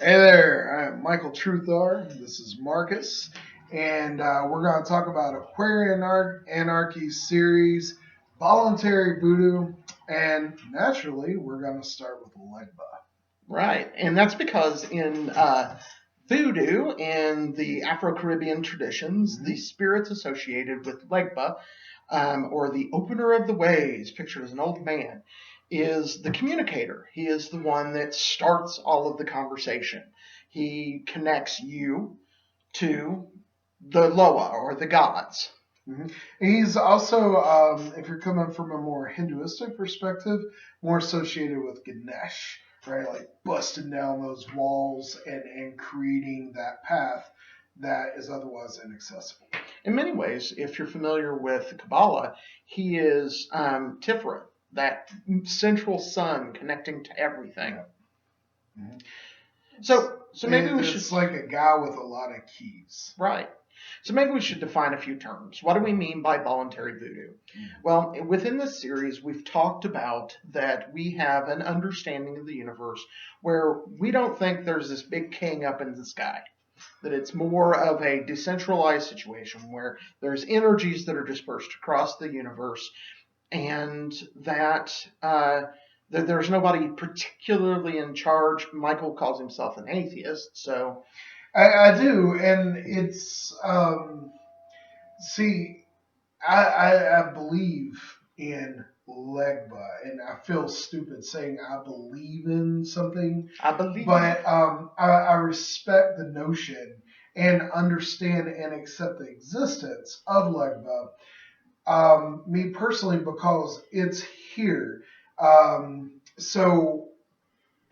Hey there, I'm Michael Truthar. This is Marcus, and we're going to talk about Aquarian Anarchy series, Voluntary Voodoo, and naturally, we're going to start with Legba. Right, and that's because in voodoo and the Afro-Caribbean traditions, the spirits associated with Legba, or the opener of the ways, pictured as an old man, is the communicator. He is the one that starts all of the conversation. He connects you to the Loa or the gods. Mm-hmm. He's also, if you're coming from a more Hinduistic perspective, more associated with Ganesh, right? Like busting down those walls and creating that path that is otherwise inaccessible. In many ways, if you're familiar with Kabbalah, he is Tiferet, that central sun connecting to everything. Mm-hmm. So maybe we should. It's like a guy with a lot of keys. Right. So maybe we should define a few terms. What do we mean by voluntary voodoo? Well, within this series, we've talked about that we have an understanding of the universe where we don't think there's this big king up in the sky. That it's more of a decentralized situation where there's energies that are dispersed across the universe, and that there's nobody particularly in charge. Michael calls himself an atheist, so I do, and it's see, I believe in Legba, and I feel stupid saying I believe in something, I believe. but I respect the notion and understand and accept the existence of Legba. Me personally, because it's here. So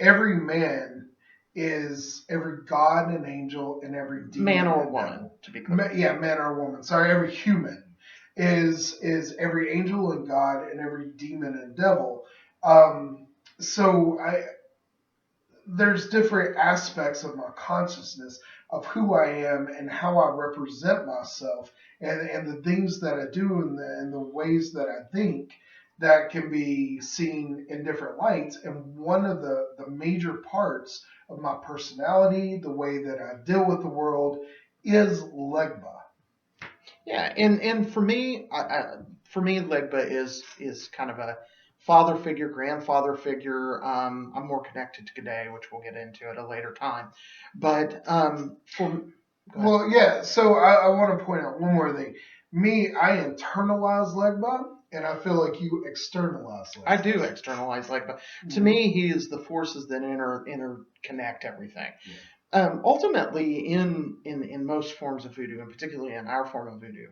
every man is every god and angel and every demon man or and woman, devil. to be clear. Yeah, man or woman. Sorry, every human is every angel and god and every demon and devil. So there's different aspects of my consciousness of who I am and how I represent myself and the things that I do and the ways that I think that can be seen in different lights. And one of the major parts of my personality, the way that I deal with the world, is Legba. Yeah, and for me, Legba is kind of a father figure, grandfather figure. I'm more connected to G'day, which we'll get into at a later time. But Well, yeah. So I want to point out one more thing. Me, I internalize Legba, and I feel like you externalize Legba. I do externalize Legba. To me, he is the forces that interconnect everything. Yeah. Ultimately, in most forms of voodoo, and particularly in our form of voodoo,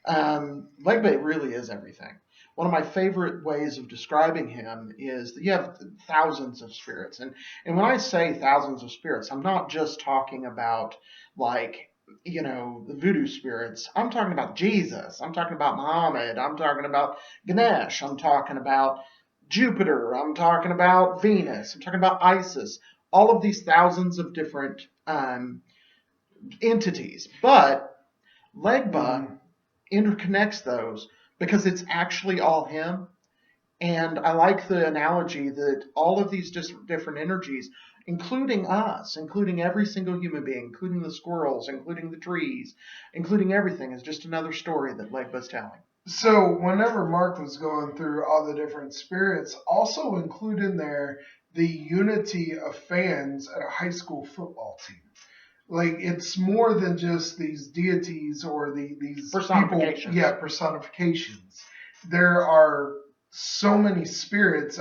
Legba really is everything. One of my favorite ways of describing him is that you have thousands of spirits, and when I say thousands of spirits, I'm not just talking about like the voodoo spirits. I'm talking about Jesus. I'm talking about Muhammad. I'm talking about Ganesh. I'm talking about Jupiter. I'm talking about Venus. I'm talking about Isis. All of these thousands of different entities. But Legba interconnects those because it's actually all him. And I like the analogy that all of these different energies, including us, including every single human being, including the squirrels, including the trees, including everything, is just another story that Legba's telling. So whenever Mark was going through all the different spirits, also include in there the unity of fans at a high school football team. Like it's more than just these deities or these personifications. People, personifications. There are so many spirits.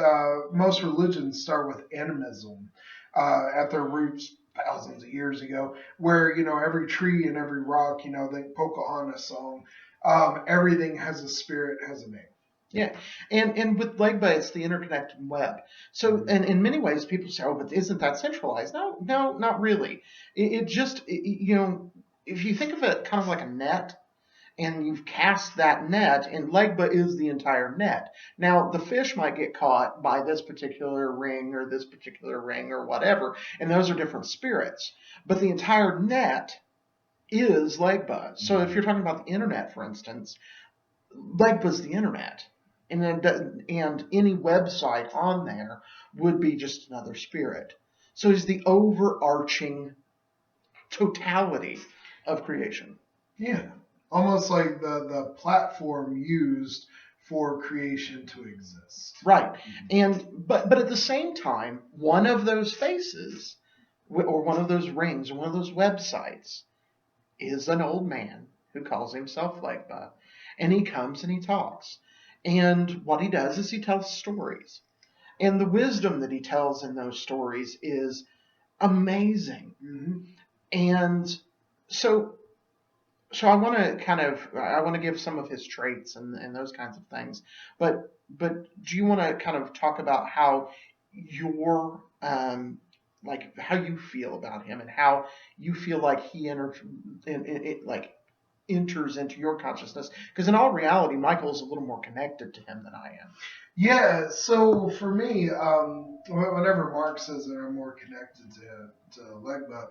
Most religions start with animism at their roots thousands of years ago, where every tree and every rock, the Pocahontas song, everything has a spirit, has a name. Yeah, and with Legba, it's the interconnected web. So, and in many ways, people say, "Oh, but isn't that centralized?" No, not really. It just, if you think of it kind of like a net, and you've cast that net, and Legba is the entire net. Now, the fish might get caught by this particular ring or whatever, and those are different spirits. But the entire net is Legba. So, if you're talking about the internet, for instance, Legba's the internet. And any website on there would be just another spirit. So he's the overarching totality of creation. Yeah. Almost like the platform used for creation to exist. Right. But at the same time, one of those faces or one of those rings or one of those websites is an old man who calls himself Legba. And he comes and he talks. And what he does is he tells stories. And the wisdom that he tells in those stories is amazing. Mm-hmm. And so I want to give some of his traits and those kinds of things. But do you want to kind of talk about how your like how you feel about him and how you feel like he enters into your consciousness? Because in all reality, Michael's a little more connected to him than I am. Yeah, so for me, whenever Mark says that I'm more connected to Legba,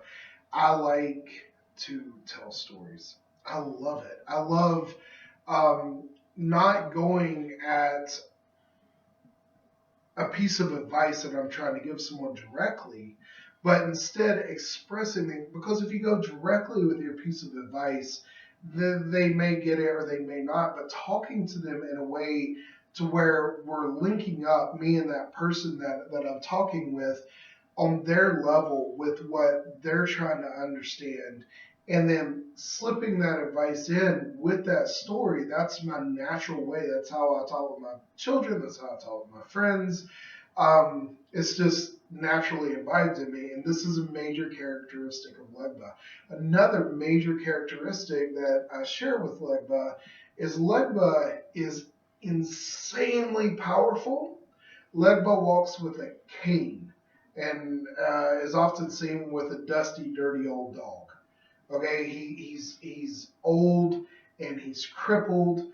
I like to tell stories. I love it. I love not going at a piece of advice that I'm trying to give someone directly, but instead expressing it. Because if you go directly with your piece of advice, then they may get it or they may not. But talking to them in a way to where we're linking up, me and that person that I'm talking with, on their level with what they're trying to understand, and then slipping that advice in with that story. That's my natural way. That's how I talk with my children. That's how I talk with my friends. It's just naturally imbibed in me, and this is a major characteristic of Legba. Another major characteristic that I share with Legba is insanely powerful. Legba walks with a cane and is often seen with a dusty, dirty old dog. Okay, he's old and he's crippled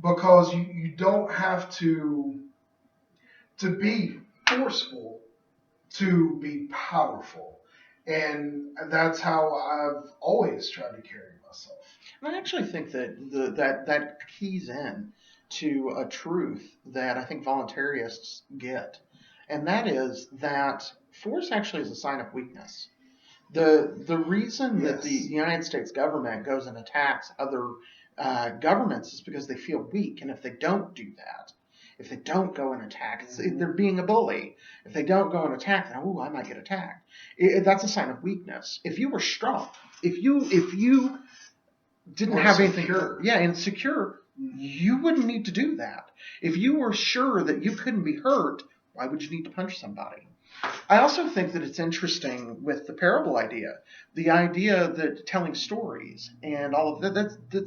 because you don't have to be forceful to be powerful, and that's how I've always tried to carry myself. And I actually think that that keys in to a truth that I think voluntarists get, and that is that force actually is a sign of weakness. The reason that the Yes. United States government goes and attacks other governments is because they feel weak, and if they don't do that, if they don't go and attack, they're being a bully. If they don't go and attack, then I might get attacked. That's a sign of weakness. If you were strong, if you didn't Or have secure. anything, yeah, insecure, you wouldn't need to do that. If you were sure that you couldn't be hurt, why would you need to punch somebody? I also think that it's interesting with the parable idea, the idea that telling stories and all of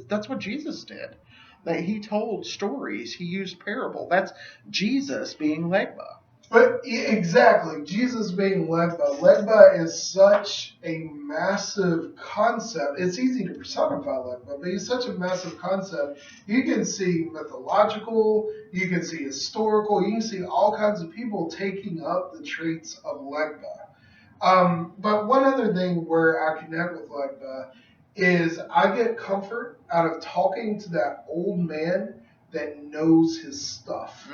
that's what Jesus did. That he told stories, he used parable. That's Jesus being Legba. But exactly, Jesus being Legba. Legba is such a massive concept. It's easy to personify Legba, but he's such a massive concept. You can see mythological, you can see historical, you can see all kinds of people taking up the traits of Legba. But one other thing where I connect with Legba is I get comfort out of talking to that old man that knows his stuff,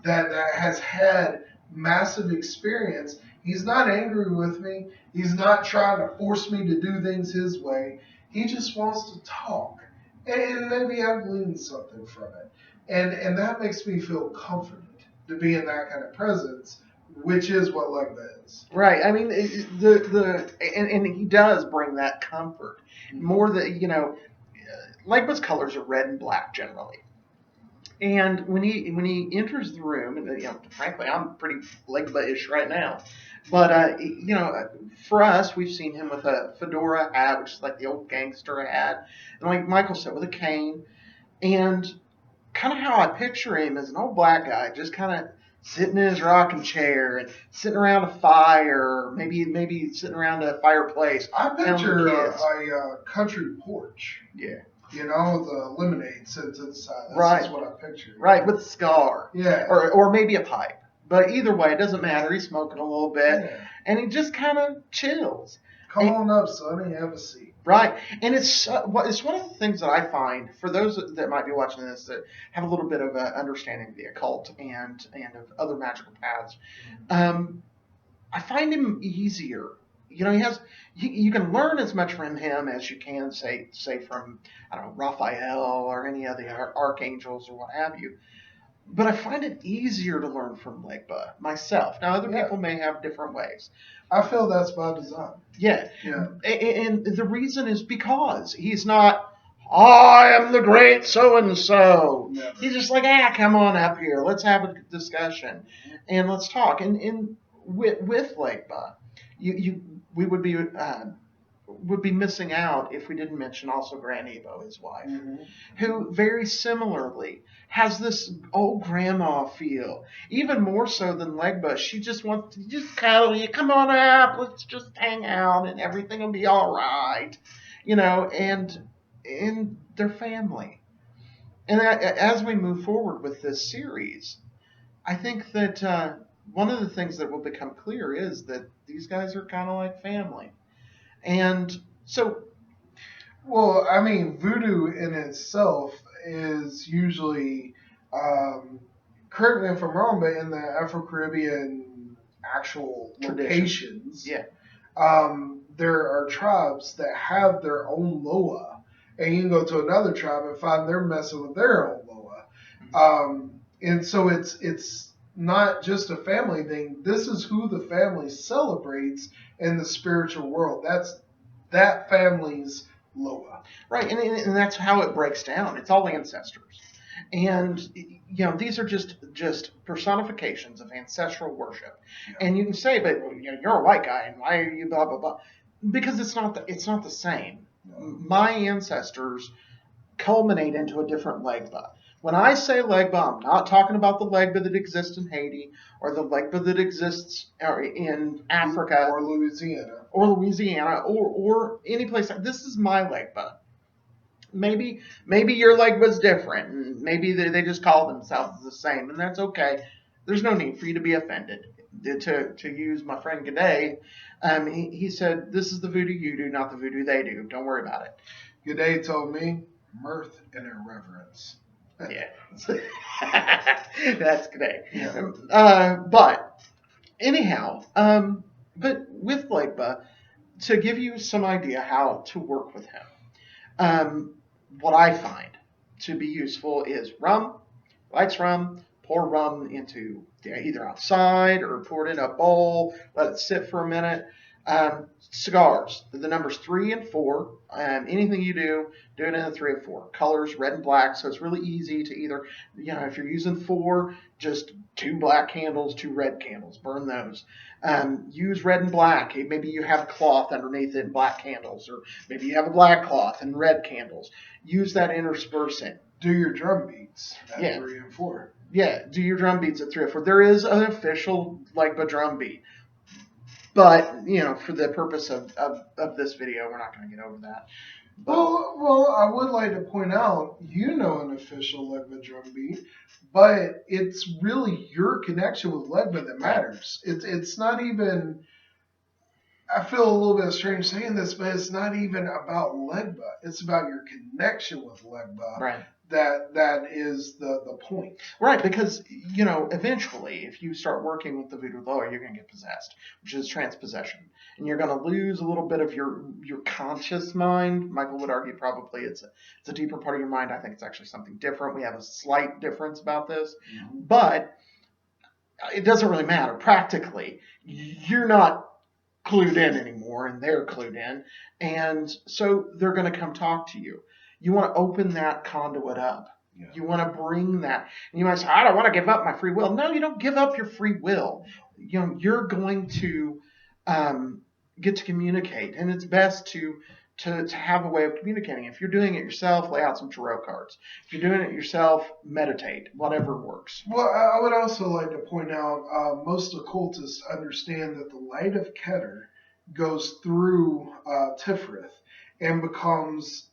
that has had massive experience. He's not angry with me. He's not trying to force me to do things his way. He just wants to talk. And maybe I've gleaned something from it. And that makes me feel comforted to be in that kind of presence, which is what Legba is. Right. I mean, and he does bring that comfort. More that, Legba's colors are red and black generally. And when he enters the room, and frankly, I'm pretty Legba-ish right now. But for us, we've seen him with a fedora hat, which is like the old gangster hat, and like Michael said, with a cane. And kind of how I picture him as an old black guy, just kind of sitting in his rocking chair and sitting around a fire, maybe sitting around a fireplace. I picture a country porch. Yeah. With the lemonade set to the side. That's Right. just what I picture. Right, with a scar. Yeah. Or maybe a pipe. But either way, it doesn't matter. He's smoking a little bit. Yeah. And he just kind of chills. Come on up, sonny. Have a seat. Right. And it's one of the things that I find, for those that might be watching this that have a little bit of an understanding of the occult and of other magical paths, I find him easier. You know, you can learn as much from him as you can say from, I don't know, Raphael or any of the archangels or what have you. But I find it easier to learn from Legba myself. Now, other Yeah. people may have different ways. I feel that's by design. Yeah. Yeah. And the reason is because he's not, I am the great so and so. He's just like, come on up here. Let's have a discussion and let's talk. And with Legba, you we would be missing out if we didn't mention also Gran Ebo, his wife, who very similarly has this old grandma feel, even more so than Legba. She just wants to just cuddle you. Come on up, let's just hang out, and everything will be all right, you know. And their family. And as we move forward with this series, I think that one of the things that will become clear is that these guys are kind of like family. And so, well, I mean, voodoo in itself is usually, um, correct me if I'm wrong, but in the Afro-Caribbean actual locations, yeah, there are tribes that have their own loa, and you can go to another tribe and find they're messing with their own loa, and so it's not just a family thing. This is who the family celebrates in the spiritual world. That's that family's loa. right, and that's how it breaks down. It's all ancestors, and these are just personifications of ancestral worship. Yeah. And you can say, but you're a white guy, and why are you blah blah blah? Because it's not the same. My ancestors culminate into a different Legba. When I say Legba, I'm not talking about the Legba that exists in Haiti or the Legba that exists in Africa or Louisiana or any place. This is my Legba. Maybe your Legba's different, and maybe they just call themselves the same, and that's okay. There's no need for you to be offended. To use my friend G'day, he said, "This is the voodoo you do, not the voodoo they do. Don't worry about it." G'day told me mirth and irreverence. Yeah, that's G'day. Yeah. But anyhow, but with Legba, to give you some idea how to work with him, what I find to be useful is rum, likes rum, pour rum into either outside or pour it in a bowl, let it sit for a minute. Cigars, the numbers 3 and 4. Anything you do it in the 3 or 4. Colors, red and black, so it's really easy to either, if you're using 4, just 2 black candles, 2 red candles, burn those. Use red and black. Maybe you have cloth underneath it and black candles, or maybe you have a black cloth and red candles. Use that interspersing. Do your drum beats at 3 and 4. Yeah, do your drum beats at 3 or 4. There is an official Legba drum beat. But, for the purpose of this video, we're not going to get over that. Well, I would like to point out, an official Legba drum beat, but it's really your connection with Legba that matters. It's not even, I feel a little bit strange saying this, but it's not even about Legba. It's about your connection with Legba. Right. That is the point. Right, because, eventually, if you start working with the voodoo lower, you're going to get possessed, which is transpossession. And you're going to lose a little bit of your conscious mind. Michael would argue probably it's a deeper part of your mind. I think it's actually something different. We have a slight difference about this. Mm-hmm. But it doesn't really matter. Practically, you're not clued in anymore, and they're clued in. And so they're going to come talk to you. You want to open that conduit up. Yeah. You want to bring that. And you might say, I don't want to give up my free will. No, you don't give up your free will. You're going to get to communicate. And it's best to have a way of communicating. If you're doing it yourself, lay out some tarot cards. If you're doing it yourself, meditate. Whatever works. Well, I would also like to point out, most occultists understand that the light of Keter goes through Tiferet and becomes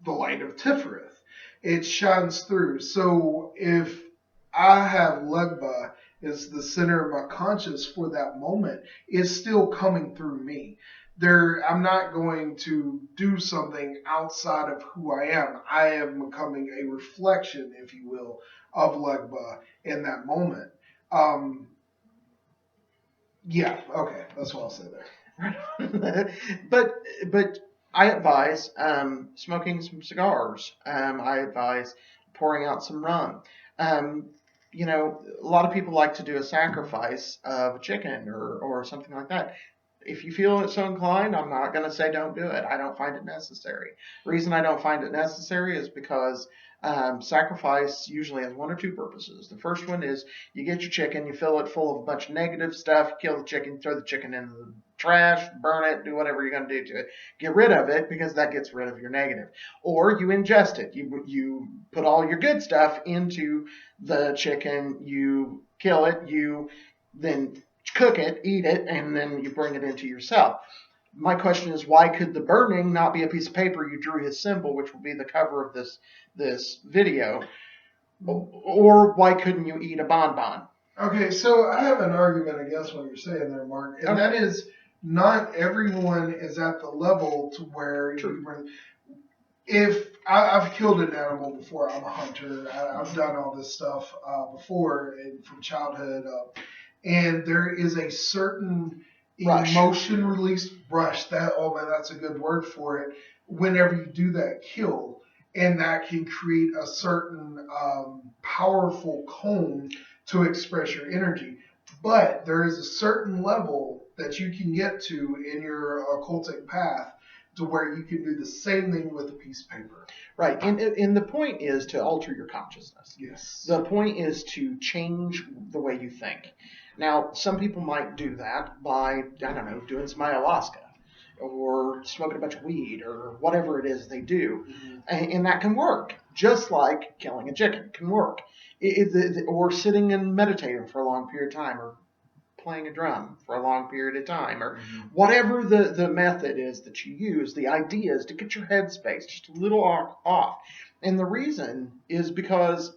the light of Tiferet. It shines through. So if I have Legba as the center of my conscious for that moment, it's still coming through me. I'm not going to do something outside of who I am. I am becoming a reflection, if you will, of Legba in that moment. Yeah, okay, that's what I'll say there. but I advise smoking some cigars. I advise pouring out some rum. Um, a lot of people like to do a sacrifice of a chicken or something like that. If you feel so inclined, I'm not going to say don't do it. I don't find it necessary. The reason I don't find it necessary is because sacrifice usually has one or two purposes. The first one is you get your chicken, you fill it full of a bunch of negative stuff, kill the chicken, throw the chicken in the trash, burn it, do whatever you're going to do to it. Get rid of it because that gets rid of your negative. Or you ingest it. You put all your good stuff into the chicken, you kill it, you then cook it, eat it, and then you bring it into yourself. My question is, why could the burning not be a piece of paper you drew his symbol, which will be the cover of this video, or why couldn't you eat a bonbon? Okay, so I have an argument against what you're saying there, Mark, and that is not everyone is at the level to where if I've killed an animal before, I'm a hunter. I've done all this stuff before from childhood, and there is a certain emotion release rush. That's a good word for it. Whenever you do that kill, and that can create a certain powerful cone to express your energy. But there is a certain level that you can get to in your occultic path to where you can do the same thing with a piece of paper. Right, and the point is to alter your consciousness. Yes. The point is to change the way you think. Now, some people might do that by, doing some ayahuasca or smoking a bunch of weed or whatever it is they do. Mm-hmm. And that can work, just like killing a chicken can work. Or sitting and meditating for a long period of time, or playing a drum for a long period of time, or whatever the method is that you use. The idea is to get your headspace just a little off. And the reason is because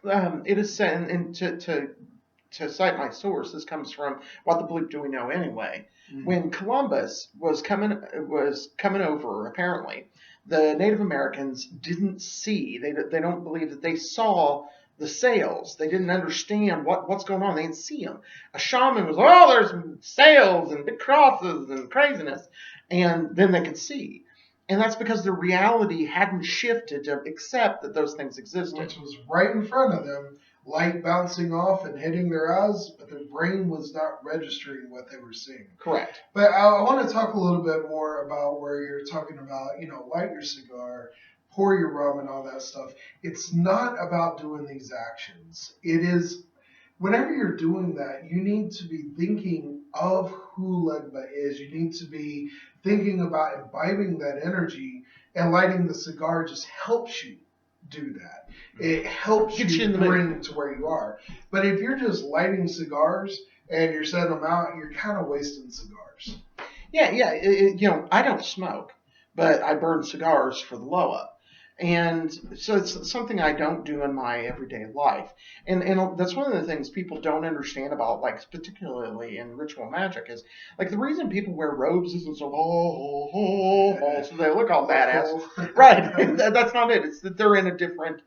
it is said, and to cite my source, this comes from What the Bleep Do We Know Anyway? Mm-hmm. When Columbus was coming over, apparently, the Native Americans didn't see, they don't believe that they saw the sails. They didn't understand what's going on. They didn't see them. A shaman was, there's sails and big crosses and craziness. And then they could see. And that's because the reality hadn't shifted to accept that those things existed. Which was right in front of them, light bouncing off and hitting their eyes, but their brain was not registering what they were seeing. Correct. But I want to talk a little bit more about where you're talking about, light your cigar, pour your rum and all that stuff. It's not about doing these actions. It is, whenever you're doing that, you need to be thinking of who Legba is. You need to be thinking about imbibing that energy, and lighting the cigar just helps you do that. It helps you bring to where you are. But if you're just lighting cigars and you're setting them out, you're kind of wasting cigars. Yeah. I don't smoke, but I burn cigars for the low up. And so it's something I don't do in my everyday life. And that's one of the things people don't understand about, like, particularly in ritual magic, is, like, the reason people wear robes isn't so, so they look all badass. Right. That's not it. It's that they're in a different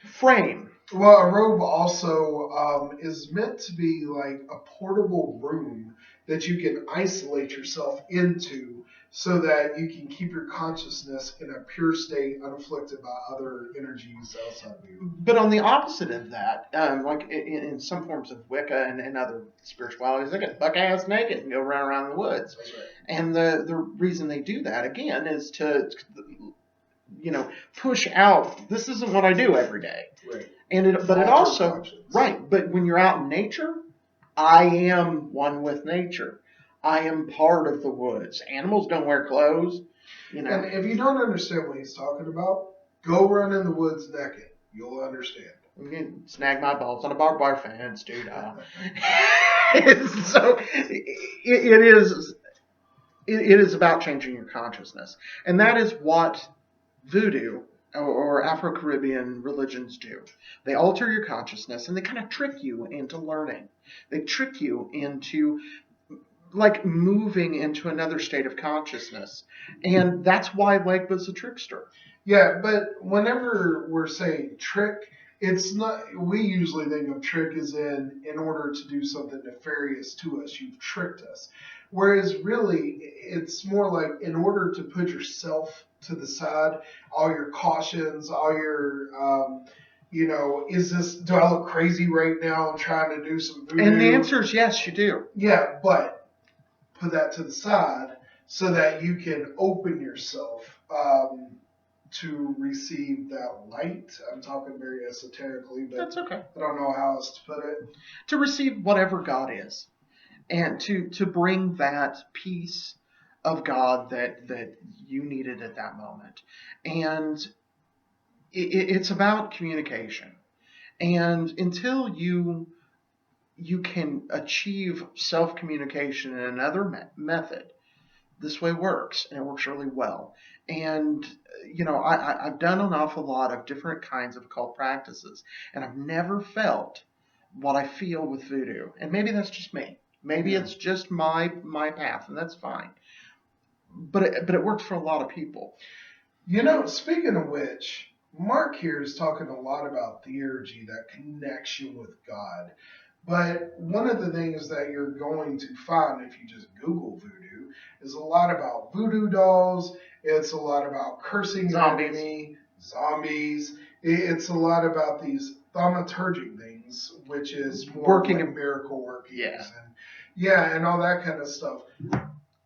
frame. Well, a robe also is meant to be like a portable room that you can isolate yourself into, so that you can keep your consciousness in a pure state, unafflicted by other energies outside of you. But on the opposite of that, like in some forms of Wicca and other spiritualities, they get buck-ass naked and go around the woods. That's right. And the reason they do that, again, is to, push out, this isn't what I do every day. Right. But when you're out in nature, I am one with nature. I am part of the woods. Animals don't wear clothes. And if you don't understand what he's talking about, go run in the woods naked. You'll understand. You can snag my balls on a barbed wire fence, dude. So it is about changing your consciousness. And that is what voodoo or Afro-Caribbean religions do. They alter your consciousness, and they kind of trick you into learning. They trick you into, like, moving into another state of consciousness. And that's why Legba's a trickster. Yeah, but whenever we're saying trick, it's not. We usually think of trick as in order to do something nefarious to us, you've tricked us. Whereas really, it's more like in order to put yourself to the side, all your cautions, all your is this, do I look crazy right now? I'm trying to do some voodoo. And the answer is yes, you do. Yeah, but put that to the side so that you can open yourself to receive that light. I'm talking very esoterically, but That's okay. I don't know how else to put it. To receive whatever God is, and to bring that peace of God that you needed at that moment. And it's about communication. And until you can achieve self-communication in another method, this way works, and it works really well. And I've done an awful lot of different kinds of occult practices, and I've never felt what I feel with voodoo. And maybe that's just me. Maybe it's just my path, and that's fine. But it works for a lot of people. Speaking of which, Mark here is talking a lot about theurgy, that connection with God. But one of the things that you're going to find if you just Google voodoo is a lot about voodoo dolls. It's a lot about cursing Zombies. your enemy, zombies. It's a lot about these thaumaturgic things, which is more Working like miracle workings. Yeah. And all that kind of stuff.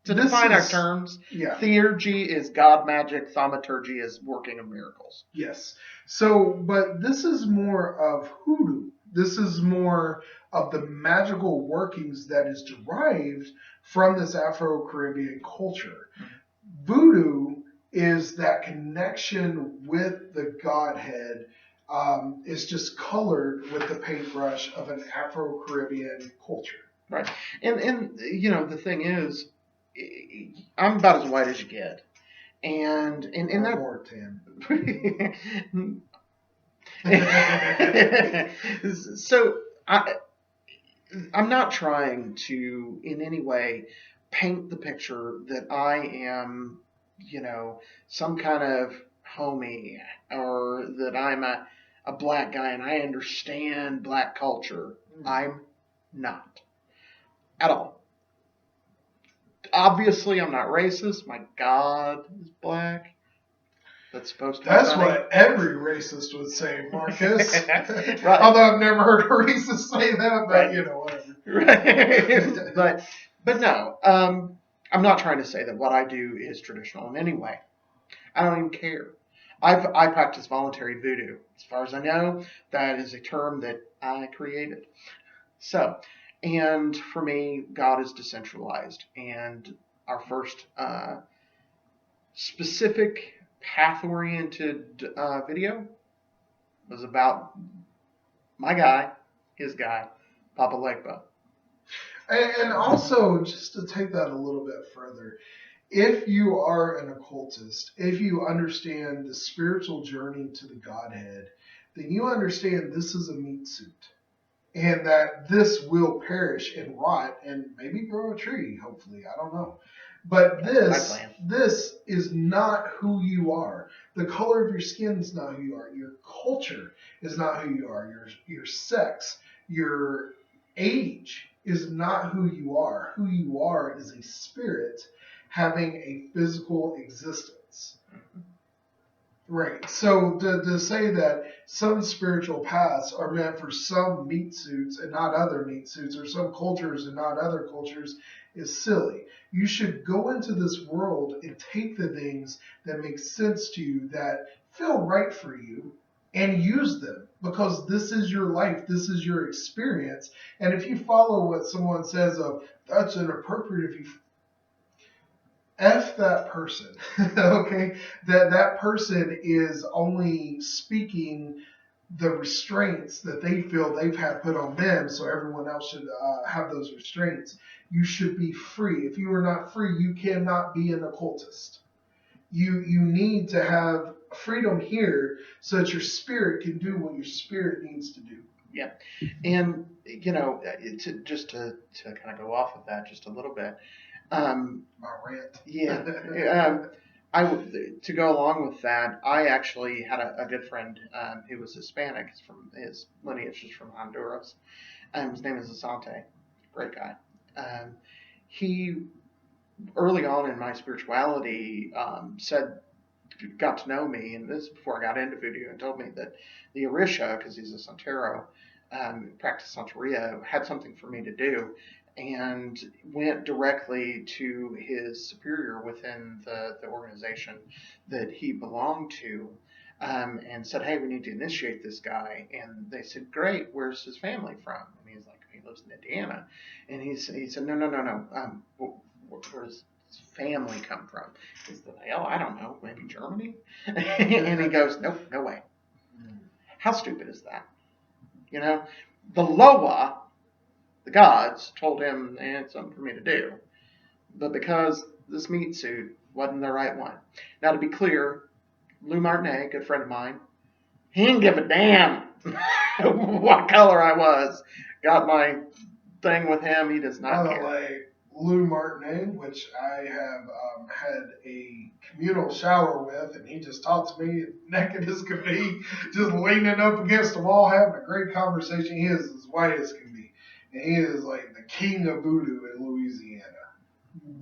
To define our terms, theurgy is God magic, thaumaturgy is working of miracles. Yes. So, but this is more of hoodoo. This is more of the magical workings that is derived from this Afro-Caribbean culture. Voodoo is that connection with the Godhead. Is just colored with the paintbrush of an Afro-Caribbean culture. Right. And the thing is, I'm about as white as you get. And that more tan. So I'm not trying to in any way paint the picture that I am, some kind of homie, or that I'm a black guy and I understand black culture. I'm not at all. Obviously, I'm not racist. My God is black. That's supposed to be That's funny. what every racist would say, Marcus. Right. Although I've never heard a racist say that, but whatever. Right. But no, I'm not trying to say that what I do is traditional in any way. I don't even care. I practice voluntary voodoo. As far as I know, that is a term that I created. So, and for me, God is decentralized. And our first specific path-oriented video was about my guy, his guy, Papa Legba. And also, just to take that a little bit further, if you are an occultist, if you understand the spiritual journey to the Godhead, then you understand this is a meat suit. And that this will perish and rot and maybe grow a tree, hopefully. I don't know. But this is not who you are. The color of your skin is not who you are. Your culture is not who you are. Your sex, your age is not who you are. Who you are is a spirit having a physical existence. Right. So to say that some spiritual paths are meant for some meat suits and not other meat suits, or some cultures and not other cultures, is silly. You should go into this world and take the things that make sense to you, that feel right for you, and use them, because this is your life, this is your experience. And if you follow what someone says of that's inappropriate, if you F that person, okay? That person is only speaking the restraints that they feel they've had put on them, so everyone else should have those restraints. You should be free. If you are not free, you cannot be an occultist. You need to have freedom here so that your spirit can do what your spirit needs to do. Yeah. And, just to kind of go off of that just a little bit, my rant. Yeah. To go along with that, I actually had a good friend who was Hispanic. His lineage is from Honduras. His name is Asante. Great guy. Um, he early on in my spirituality got to know me, and this is before I got into voodoo, and told me that the Orisha, because he's a Santero, practiced Santeria, had something for me to do, and went directly to his superior within the organization that he belonged to, and said, "Hey, we need to initiate this guy." And they said, "Great, where's his family from?" And he's like, "He lives in Indiana." And he said, "No, no, no, no. Where's his family come from?" He said, "Hell, I don't know, maybe Germany." And he goes, "Nope, no way." How stupid is that? You know, the Loa, the gods, told him they had something for me to do, but because this meat suit wasn't the right one. Now, to be clear, Lou Martinet, a good friend of mine, he didn't give a damn what color I was. Got my thing with him. He does not By the care. way, Lou Martinet, which I have had a communal shower with, and he just talked to me naked as could be, just leaning up against the wall, having a great conversation. He is as white as can be, and he is like the king of voodoo in Louisiana.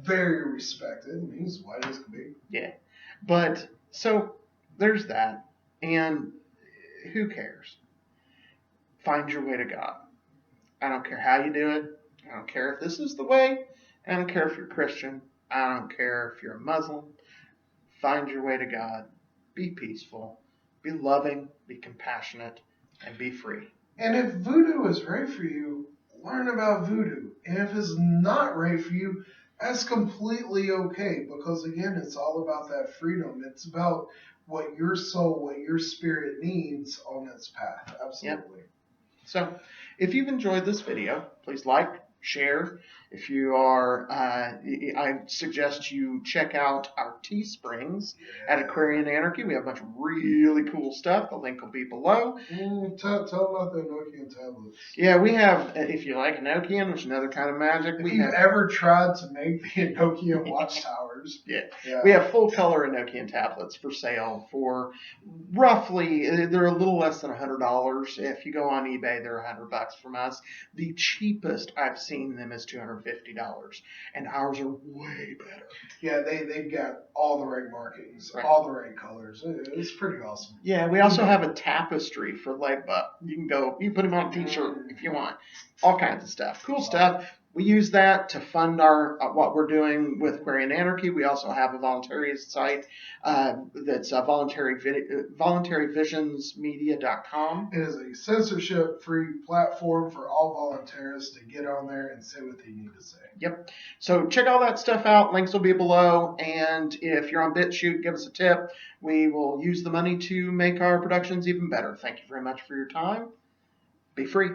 Very respected, and he's white as can be. Yeah, but so there's that, and who cares? Find your way to God. I don't care how you do it. I don't care if this is the way. I don't care if you're Christian. I don't care if you're a Muslim. Find your way to God. Be peaceful. Be loving. Be compassionate. And be free. And if voodoo is right for you, learn about voodoo. And if it's not right for you, that's completely okay. Because again, it's all about that freedom. It's about what your soul, what your spirit needs on its path. Absolutely. Yep. So, if you've enjoyed this video, please like, share. If you are, I suggest you check out our Teesprings at Aquarian Anarchy. We have a bunch of really cool stuff. The link will be below. Tell about the Enochian tablets. Yeah, we have, if you like Enochian, which is another kind of magic. If you've ever tried to make the Enochian watchtowers. Yeah. We have full color Enochian tablets for sale for roughly, they're a little less than $100. If you go on eBay, they're $100 from us. The cheapest I've seen them is $250, and ours are way better. Yeah, they've got all the right markings, all the right colors. It's pretty awesome. Yeah, we also have a tapestry for Legba. You can put them on a t-shirt if you want. All kinds of stuff. Cool stuff. We use that to fund our what we're doing with Aquarian Anarchy. We also have a voluntary site that's voluntaryvisionsmedia.com. It is a censorship-free platform for all volunteers to get on there and say what they need to say. Yep. So check all that stuff out. Links will be below. And if you're on BitChute, give us a tip. We will use the money to make our productions even better. Thank you very much for your time. Be free.